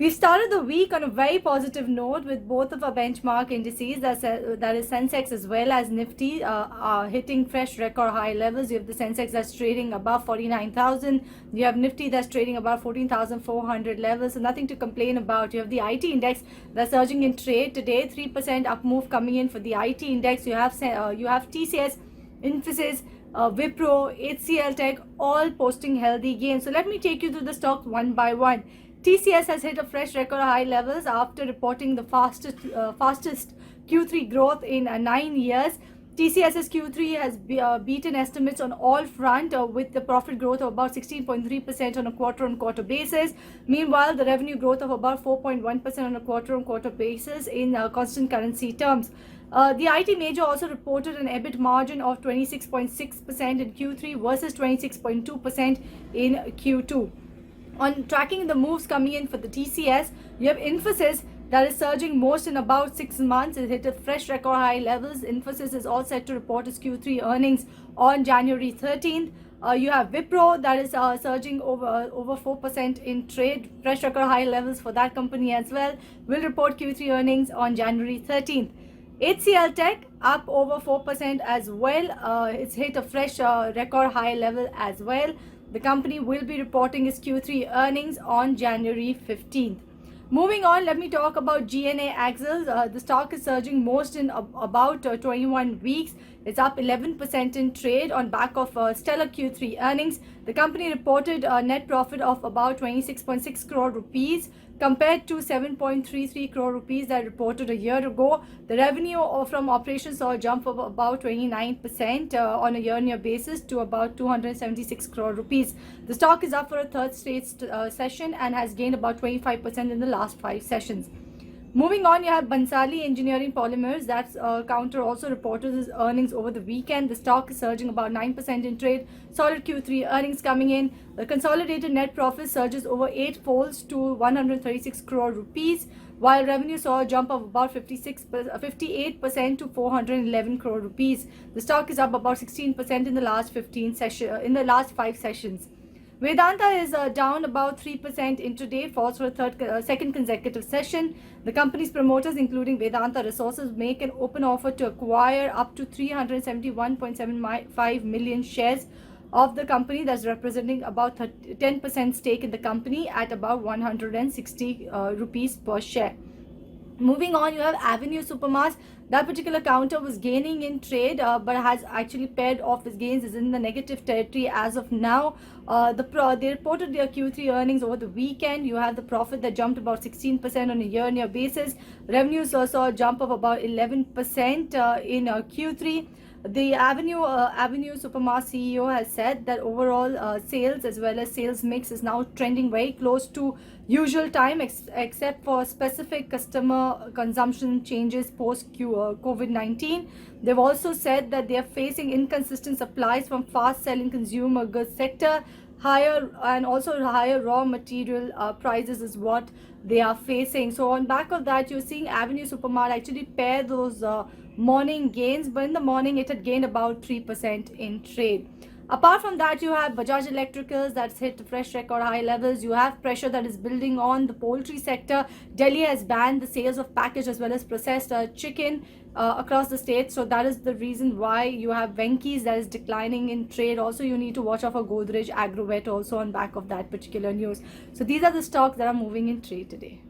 We started the week on a very positive note with both of our benchmark indices, that is Sensex as well as Nifty, hitting fresh record high levels. You have the Sensex that's trading above 49,000. You have Nifty that's trading about 14,400 levels. So nothing to complain about. You have the IT index that's surging in trade today, 3% up move coming in for the IT index. You have TCS, Infosys, Wipro, HCL Tech, all posting healthy gains. So let me take you through the stocks one by one. TCS has hit a fresh record high levels after reporting the fastest Q3 growth in 9 years. TCS's Q3 has beaten estimates on all front with the profit growth of about 16.3% on a quarter-on-quarter basis. Meanwhile, the revenue growth of about 4.1% on a quarter-on-quarter basis in constant currency terms. The IT major also reported an EBIT margin of 26.6% in Q3 versus 26.2% in Q2. On tracking the moves coming in for the TCS, you have Infosys that is surging most in about 6 months. It hit a fresh record high levels. Infosys is all set to report its Q3 earnings on January 13th. You have Wipro that is surging over 4% in trade, fresh record high levels for that company as well. Will report Q3 earnings on January 13th. HCL Tech up over 4% as well. It's hit a fresh record high level as well. The company will be reporting its Q3 earnings on January 15th. Moving on, let me talk about GNA Axles. The stock is surging most in about 21 weeks. It's up 11% in trade on back of stellar Q3 earnings. The company reported a net profit of about 26.6 crore rupees compared to 7.33 crore rupees that reported a year ago. The revenue from operations saw a jump of about 29% on a year-on-year basis to about 276 crore rupees. The stock is up for a third straight session and has gained about 25% in the last 5 sessions. Moving on, you have Bhansali Engineering Polymers. That's counter also reported its earnings over the weekend. The stock is surging about 9% in trade. Solid Q3 earnings coming in. The consolidated net profit surges over 8 folds to 136 crore rupees, while revenue saw a jump of about 58% to 411 crore rupees. The stock is up about 16% in the last 5 sessions. Vedanta is down about 3% intraday, falls for a second consecutive session. The company's promoters, including Vedanta Resources, make an open offer to acquire up to 371.75 million shares of the company, that's representing about 10% stake in the company at about 160 rupees per share. Moving on, you have Avenue Supermarts. That particular counter was gaining in trade, but has actually paired off its gains, is in the negative territory as of now. They reported their Q3 earnings over the weekend. You have the profit that jumped about 16% on a year-on-year basis. Revenues saw a jump of about 11% in Q3. The Avenue Supermart CEO has said that overall sales as well as sales mix is now trending very close to usual time, except for specific customer consumption changes post COVID-19. They've also said that they are facing inconsistent supplies from fast-selling consumer goods sector. Higher raw material prices is what they are facing. So on back of that, you're seeing Avenue Supermart actually pair those morning gains, but in the morning it had gained about 3% in trade. Apart from that, you have Bajaj Electricals that's hit fresh record high levels. You have pressure that is building on the poultry sector. Delhi has banned the sales of packaged as well as processed chicken across the state. So that is the reason why you have Venky's that is declining in trade. Also, you need to watch out for Godrej Agrovet also on back of that particular news. So these are the stocks that are moving in trade today.